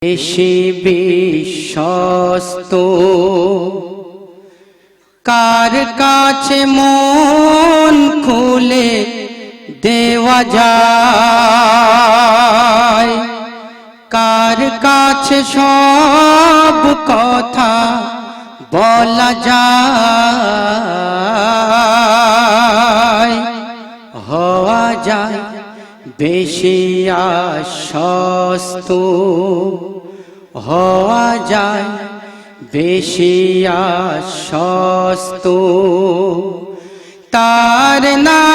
বেশি বিশ্বস্ত কার কাছে মন খুলে দেওয়া যায়, কার কাছে সব কথা বলা যায়, হওয়া যায় বেশি আশ্বস্ত, হওয়া যায় বেশি আশ্বস্ত। তার নাম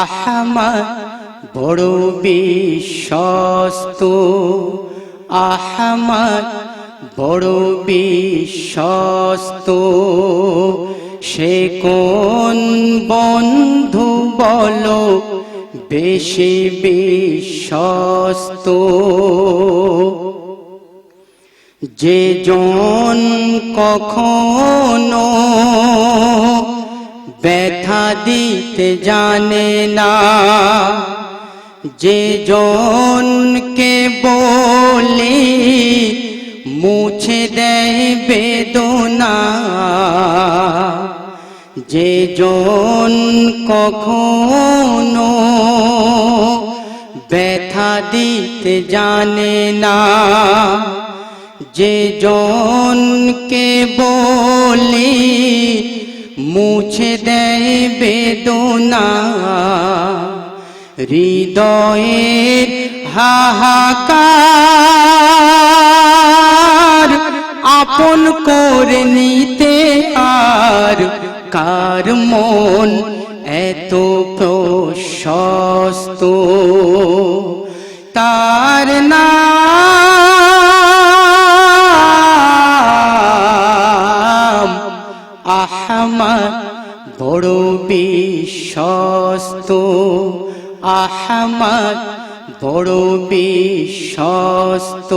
আহমদ, বড় বিশ্বস্ত আহমদ, বড় বিশ্বস্ত। সে কোন বন্ধু বলো বেশি বিশ্বস্ত, যে জন কখনো ব্যথা দিতে জানে না, যে জনকে বলি মুছে দেয় বেদনা, যে জন কখনো ব্যথা দিতে জানে না, যে জনকে বলি মুছে দেয় বেদনা, হৃদয়ের হাহাকার আপন করে নিতে আর কার মন এত প্রশস্ত। তার নাম আহমদ, বড় বিশ্বস্ত আহমদ, বড় বিশ্বস্ত।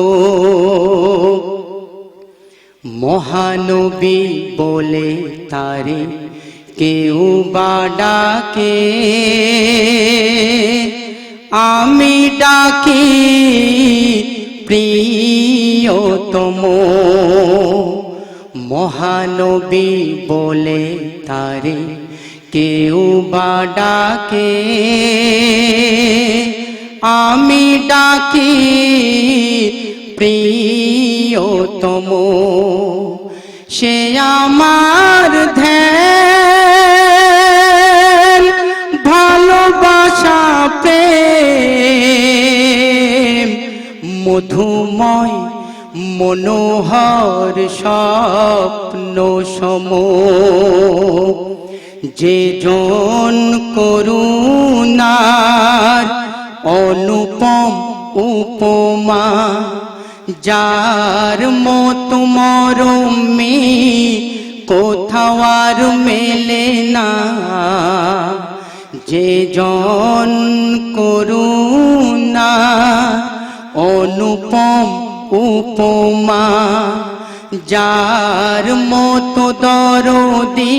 মহানবী বলে তারে কেউ বা ডাকে, আমি ডাকি প্রিয়তম। মহানবী বলে তারে কেউ বা ডাকে, আমি ডাকি প্রিয়তম। সে আমার ধ্যান ভালোবাসা প্রেম মধুময় মনোহর স্বপ্ন সম, যে জন করুণার অনুপম উপমা, যার মত মরমী কোথাও আর মেলে না, যে জন করুণা অনুপম উপমা, যার মতো দরদি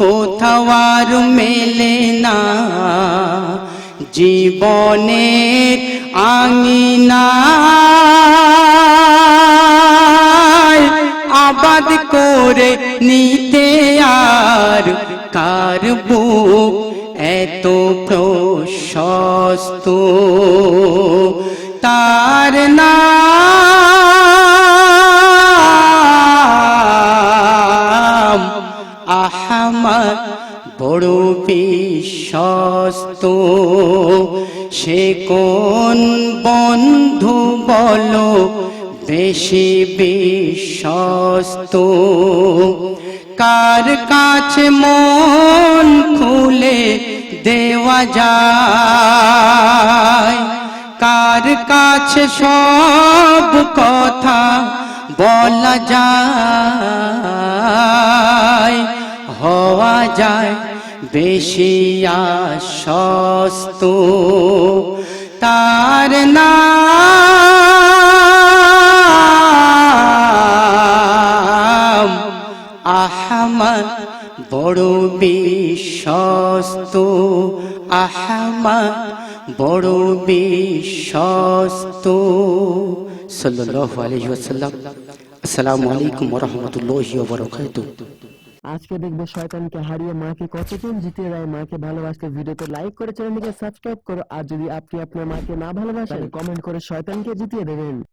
কোথাও আর মেলে না, জীবনের আঙিনায় আবাদ করে নিতে আর কার বুক এত প্রশস্ত। তার নাম আহমদ, বড় বিশ্বস্ত। সে কোন বন্ধু বলো বেশি বিশ্বস্ত, কার কাছে মন খুলে দেওয়া যায়, কার কাছে সব কথা বলা যায়, হওয়া যায় বেশি আশ্বস্ত। তার নাম আহমদ, বড় বিশ্বস্ত আহমদ বড় বিশ্বস্ত সাল্লাল্লাহু আলাইহি ওয়াসাল্লাম। আসসালামু আলাইকুম ওয়া রাহমাতুল্লাহি ওয়া বারাকাতুহু। আজকে দেখবো শয়তানকে হারিয়ে মাকে কতজন জিতিয়ে দেয়। মাকে ভালোবাসতে ভিডিওতে লাইক করে চ্যানেলটিকে সাবস্ক্রাইব করো। আর যদি আপনি আপনার মাকে না ভালোবাসেন কমেন্ট করে শয়তানকে জিতিয়ে দেবেন।